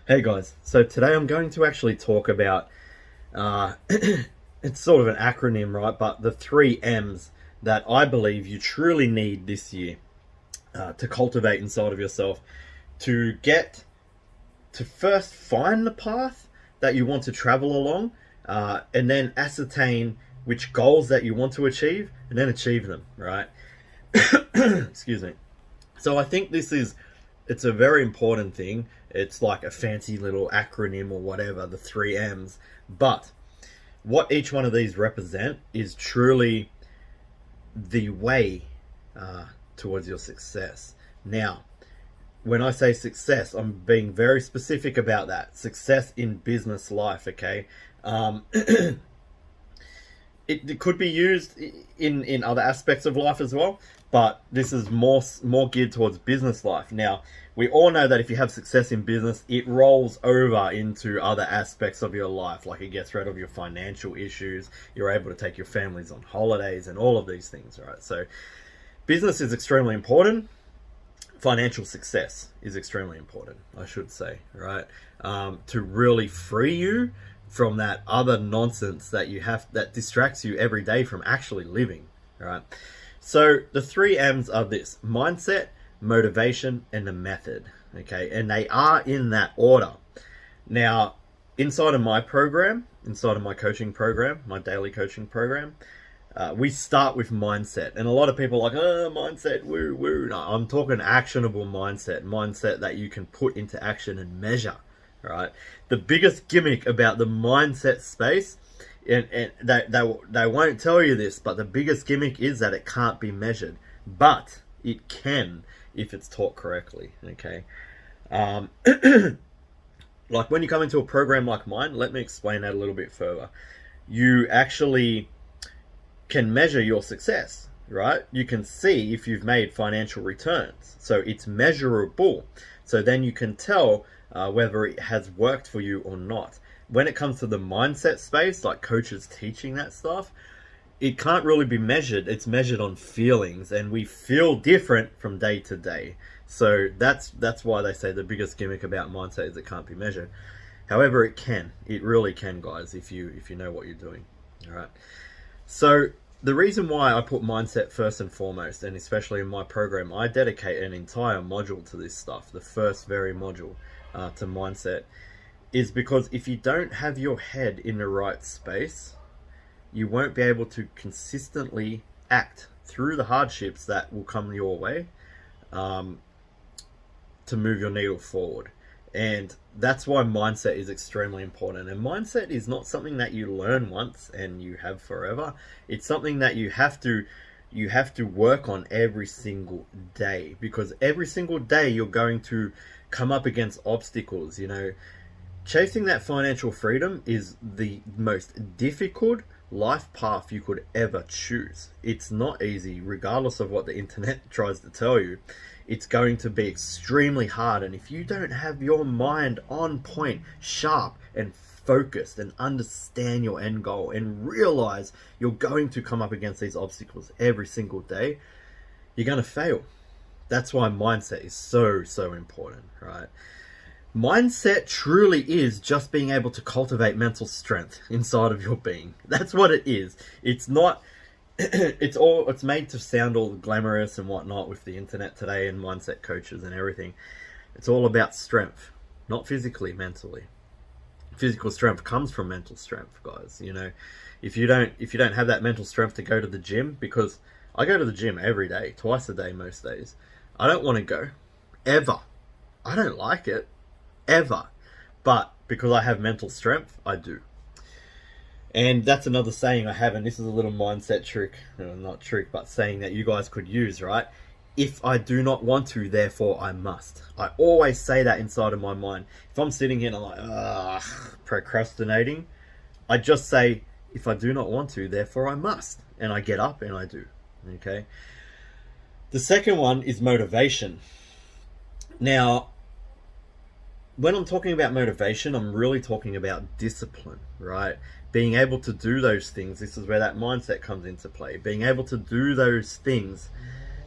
Hey guys, so today I'm going to actually talk about, it's sort of an acronym, right? But the three M's that I believe you truly need this year to cultivate inside of yourself to get to first find the path that you want to travel along, and then ascertain which goals that you want to achieve and then achieve them, right? Excuse me. So I think it's a very important thing. It's like a fancy little acronym or whatever, the three M's. But what each one of these represent is truly the way towards your success. Now, when I say success, I'm being very specific about that. Success in business life, okay? It could be used in other aspects of life as well, but this is more geared towards business life. Now, we all know that if you have success in business, it rolls over into other aspects of your life, like it gets rid of your financial issues, you're able to take your families on holidays and all of these things, right? So business is extremely important. Financial success is extremely important, I should say, right? To really free you from that other nonsense that you have that distracts you every day from actually living, right? So the three M's are this: mindset, motivation, and the method, okay? And they are in that order. Now, inside of my program, inside of my coaching program, my daily coaching program, we start with mindset. And a lot of people are like, oh, mindset, woo, woo. No, I'm talking actionable mindset that you can put into action and measure, right? The biggest gimmick about the mindset space, and they won't tell you this, but the biggest gimmick is that it can't be measured. But it can if it's taught correctly, okay? Like when you come into a program like mine, let me explain that a little bit further. You actually can measure your success, right? You can see if you've made financial returns. So it's measurable. So then you can tell whether it has worked for you or not. When it comes to the mindset space, like coaches teaching that stuff, it can't really be measured. It's measured on feelings, and we feel different from day to day. So that's why they say the biggest gimmick about mindset is it can't be measured. However, it can. It really can, guys, if you know what you're doing. All right. So the reason why I put mindset first and foremost, and especially in my program, I dedicate an entire module to this stuff, the first very module to mindset, is because if you don't have your head in the right space, you won't be able to consistently act through the hardships that will come your way to move your needle forward. And that's why mindset is extremely important. And mindset is not something that you learn once and you have forever. It's something that you have to work on every single day, because every single day you're going to come up against obstacles. You know, chasing that financial freedom is the most difficult life path you could ever choose. It's not easy, regardless of what the internet tries to tell you. It's going to be extremely hard, and if you don't have your mind on point, sharp and focused, and understand your end goal and realize you're going to come up against these obstacles every single day, you're going to fail. That's why mindset is so important, right? Mindset truly is just being able to cultivate mental strength inside of your being. That's what it is. It's not it's made to sound all glamorous and whatnot with the internet today and mindset coaches and everything. It's all about strength, not physically, mentally. Physical strength comes from mental strength, guys. You know, if you don't have that mental strength to go to the gym, because I go to the gym every day, twice a day most days. I don't want to go ever. I don't like it ever, but because I have mental strength, I do. And that's another saying I have, and this is a little mindset trick, not trick, but saying that you guys could use, right? If I do not want to, therefore I must. I always say that inside of my mind. If I'm sitting here and I'm like, procrastinating, I just say, if I do not want to, therefore I must. And I get up and I do, okay? The second one is motivation. Now, when I'm talking about motivation, I'm really talking about discipline, right? Being able to do those things. This is where that mindset comes into play. Being able to do those things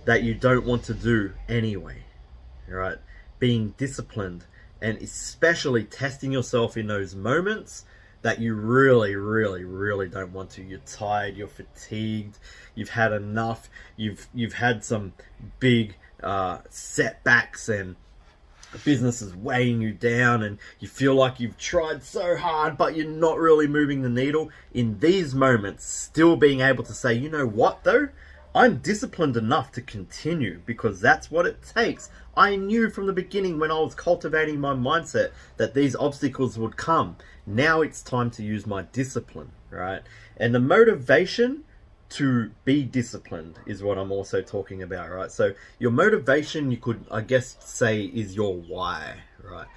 that you don't want to do anyway, right? Being disciplined and especially testing yourself in those moments that you really, really, really don't want to. You're tired, you're fatigued, you've had enough, you've had some big setbacks, and business is weighing you down, and you feel like you've tried so hard but you're not really moving the needle. In these moments, still being able to say, you know what though, I'm disciplined enough to continue, because that's what it takes. I knew from the beginning when I was cultivating my mindset that these obstacles would come. Now it's time to use my discipline, right? And the motivation to be disciplined is what I'm also talking about, right? So your motivation, you could, I guess, say is your why, right?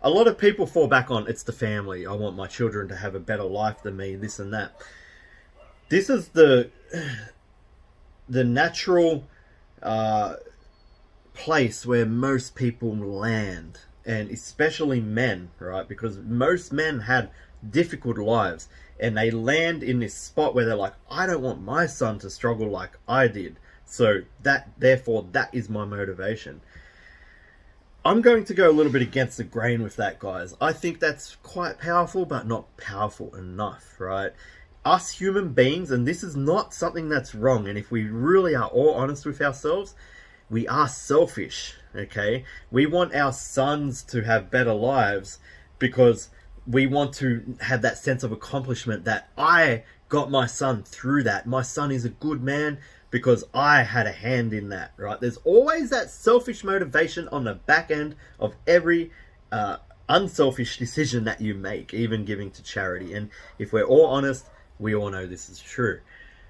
A lot of people fall back on, it's the family. I want my children to have a better life than me, this and that. This is the natural place where most people land, and especially men, right? Because most men had difficult lives, and they land in this spot where they're like, I don't want my son to struggle like I did, so therefore that is my motivation. I'm going to go a little bit against the grain with that, guys. I think that's quite powerful, but not powerful enough, right? Us human beings, and this is not something that's wrong, and if we really are all honest with ourselves, we are selfish, okay? We want our sons to have better lives because we want to have that sense of accomplishment that I got my son through that. My son is a good man because I had a hand in that, right? There's always that selfish motivation on the back end of every unselfish decision that you make, even giving to charity. And if we're all honest, we all know this is true.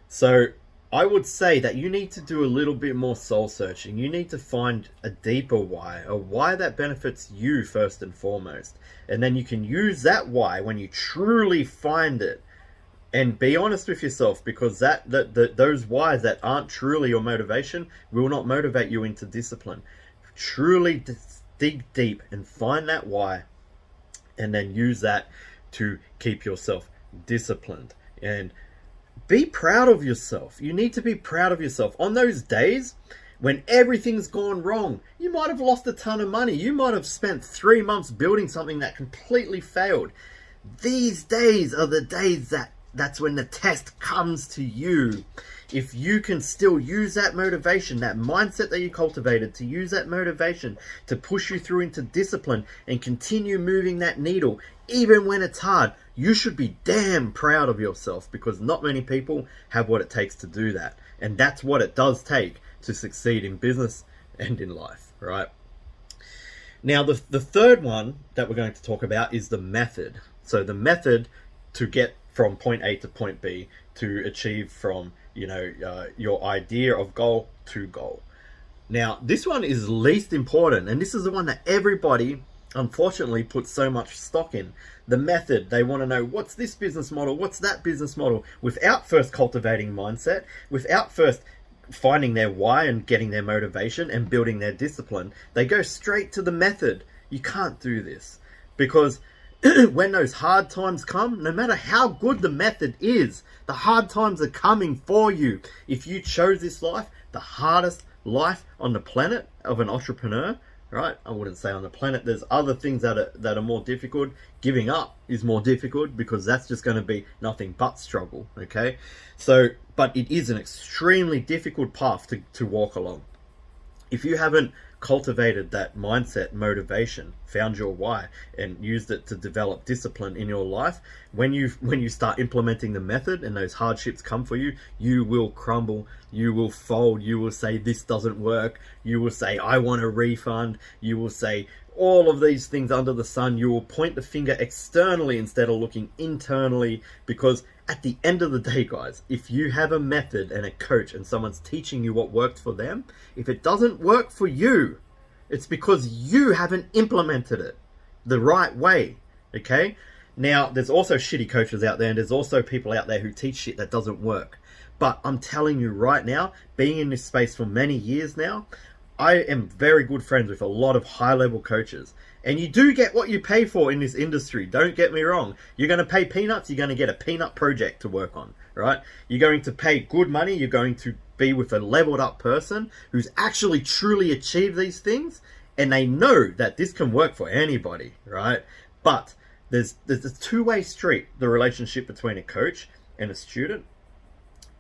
So I would say that you need to do a little bit more soul searching. You need to find a deeper why, a why that benefits you first and foremost. And then you can use that why when you truly find it. And be honest with yourself, because those whys that aren't truly your motivation will not motivate you into discipline. Truly dig deep and find that why, and then use that to keep yourself disciplined. And be proud of yourself. You need to be proud of yourself. On those days when everything's gone wrong, you might have lost a ton of money. You might have spent 3 months building something that completely failed. These days are the days that's when the test comes to you. If you can still use that motivation, that mindset that you cultivated, to use that motivation to push you through into discipline and continue moving that needle, even when it's hard, you should be damn proud of yourself, because not many people have what it takes to do that. And that's what it does take to succeed in business and in life, right? Now, the third one that we're going to talk about is the method. So the method to get from point A to point B, to achieve from, your idea of goal to goal. Now, this one is least important, and this is the one that everybody, unfortunately, puts so much stock in. The method. They want to know, what's this business model? What's that business model? Without first cultivating mindset, without first finding their why and getting their motivation and building their discipline, they go straight to the method. You can't do this, because when those hard times come, no matter how good the method is, the hard times are coming for you. If you chose this life, the hardest life on the planet of an entrepreneur, right? I wouldn't say on the planet. There's other things that are more difficult. Giving up is more difficult, because that's just going to be nothing but struggle, okay? So, but it is an extremely difficult path to walk along. If you haven't cultivated that mindset, motivation, found your why, and used it to develop discipline in your life, when you start implementing the method and those hardships come for you, you will crumble, you will fold, you will say this doesn't work, you will say I want a refund, you will say all of these things under the sun. You will point the finger externally instead of looking internally, because at the end of the day, guys, if you have a method and a coach and someone's teaching you what worked for them, if it doesn't work for you, it's because you haven't implemented it the right way, okay? Now, there's also shitty coaches out there, and there's also people out there who teach shit that doesn't work. But I'm telling you right now, being in this space for many years now, I am very good friends with a lot of high-level coaches. And you do get what you pay for in this industry. Don't get me wrong. You're going to pay peanuts. You're going to get a peanut project to work on, right? You're going to pay good money. You're going to be with a leveled up person who's actually truly achieved these things. and they know that this can work for anybody, right? But there's a two-way street, the relationship between a coach and a student,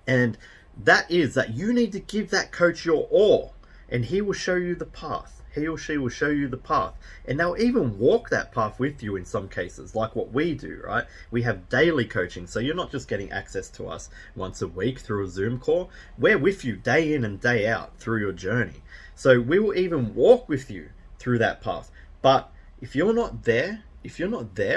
and that is that you need to give that coach your all, and he will show you the path. He or she will show you the path, and they'll even walk that path with you in some cases, like what we do, right? We have daily coaching, so you're not just getting access to us once a week through a Zoom call. We're with you day in and day out through your journey. So we will even walk with you through that path. But if you're not there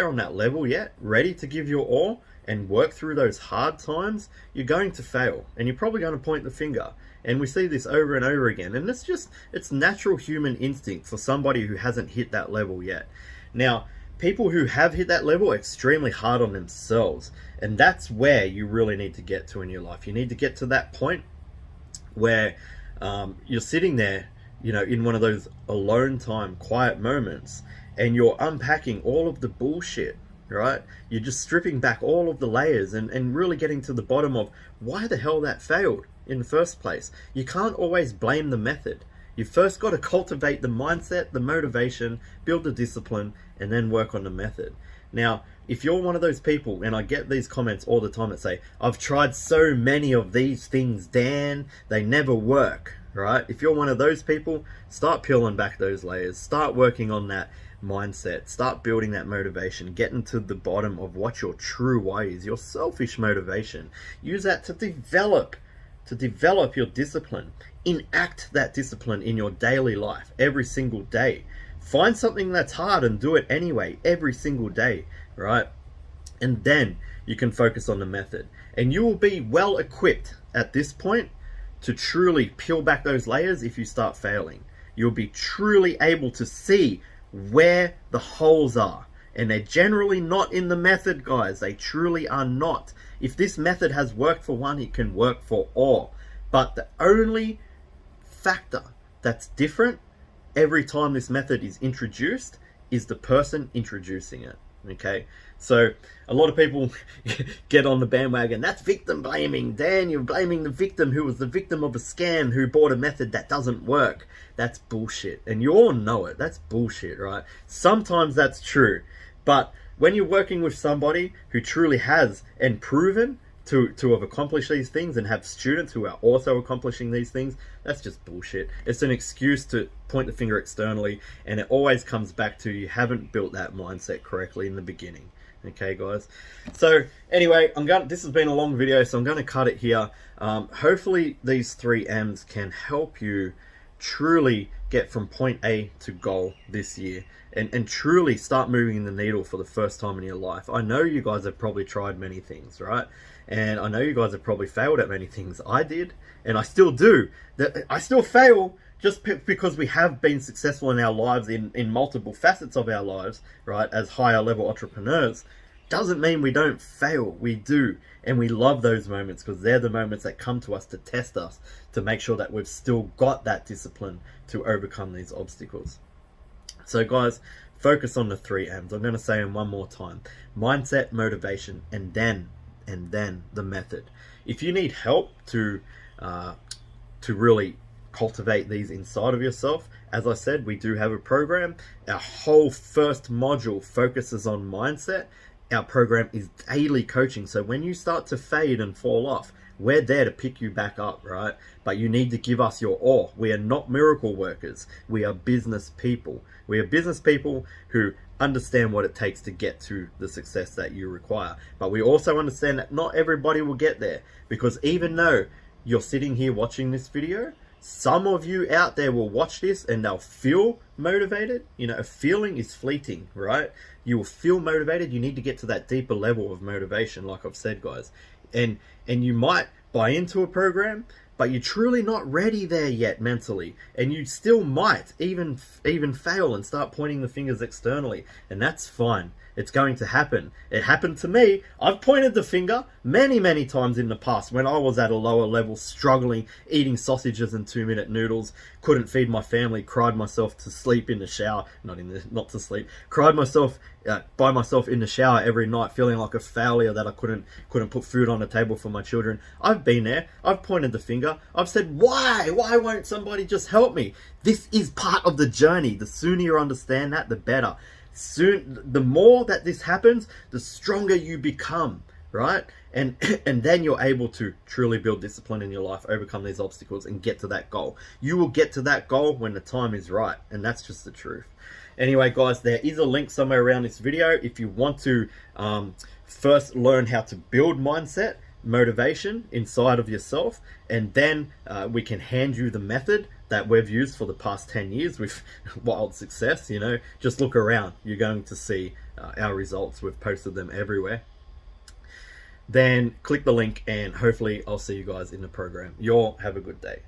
on that level yet, ready to give your all and work through those hard times, you're going to fail, and you're probably going to point the finger. And we see this over and over again, and it's natural human instinct for somebody who hasn't hit that level yet. Now, people who have hit that level are extremely hard on themselves, and that's where you really need to get to in your life. You need to get to that point where you're sitting there, in one of those alone time, quiet moments, and you're unpacking all of the bullshit, right? You're just stripping back all of the layers and really getting to the bottom of why the hell that failed in the first place. You can't always blame the method. You first got to cultivate the mindset, the motivation, build the discipline, and then work on the method. Now, if you're one of those people, and I get these comments all the time that say, I've tried so many of these things, Dan, they never work, right? If you're one of those people, start peeling back those layers, start working on that mindset, start building that motivation, getting to the bottom of what your true why is, your selfish motivation. Use that to develop your discipline. Enact that discipline in your daily life every single day. Find something that's hard and do it anyway every single day, right? And then you can focus on the method, and you will be well equipped at this point to truly peel back those layers. If you start failing, you'll be truly able to see where the holes are, and they're generally not in the method, guys. They truly are not. If this method has worked for one, it can work for all. But the only factor that's different every time this method is introduced is the person introducing it. Okay, so a lot of people get on the bandwagon. That's victim blaming. Dan, you're blaming the victim who was the victim of a scam, who bought a method that doesn't work. That's bullshit, and you all know it. That's bullshit, right? Sometimes that's true, but when you're working with somebody who truly has and proven to have accomplished these things, and have students who are also accomplishing these things, that's just bullshit. It's an excuse to point the finger externally, and it always comes back to you haven't built that mindset correctly in the beginning. Okay, guys. So anyway, this has been a long video, so I'm going to cut it here. Hopefully these 3 M's can help you truly get from point A to goal this year, and truly start moving the needle for the first time in your life. I know you guys have probably tried many things, right? And I know you guys have probably failed at many things. I did, and I still do. I still fail just because we have been successful in our lives in multiple facets of our lives, right? As higher level entrepreneurs, doesn't mean we don't fail. We do, and we love those moments because they're the moments that come to us to test us, to make sure that we've still got that discipline to overcome these obstacles. So guys, focus on the 3 M's. I'm going to say them one more time: mindset, motivation, and then the method. If you need help to really cultivate these inside of yourself, as I said, we do have a program. Our whole first module focuses on mindset. Our program is daily coaching, so when you start to fade and fall off, we're there to pick you back up, right? But you need to give us your all. We are not miracle workers. We are business people. We are business people who understand what it takes to get to the success that you require. But we also understand that not everybody will get there, because even though you're sitting here watching this video, some of you out there will watch this and they'll feel motivated. A feeling is fleeting, right? You will feel motivated. You need to get to that deeper level of motivation, like I've said, guys. And you might buy into a program, but you're truly not ready there yet mentally, and you still might even fail and start pointing the fingers externally, and that's fine. It's going to happen. It happened to me. I've pointed the finger many times in the past when I was at a lower level, struggling, eating sausages and 2-minute noodles, couldn't feed my family, cried myself to sleep in the shower, not to sleep, cried myself by myself in the shower every night, feeling like a failure that I couldn't put food on the table for my children. I've been there. I've pointed the finger. I've said, why won't somebody just help me? This is part of the journey. The sooner you understand that, the better. The more that this happens, the stronger you become, right? And then you're able to truly build discipline in your life, overcome these obstacles, and get to that goal. You will get to that goal when the time is right, and that's just the truth. Anyway, guys, there is a link somewhere around this video if you want to first learn how to build mindset, motivation inside of yourself, and then we can hand you the method that we've used for the past 10 years with wild success. You know, just look around. You're going to see our results. We've posted them everywhere. Then click the link, and hopefully I'll see you guys in the program. You all have a good day.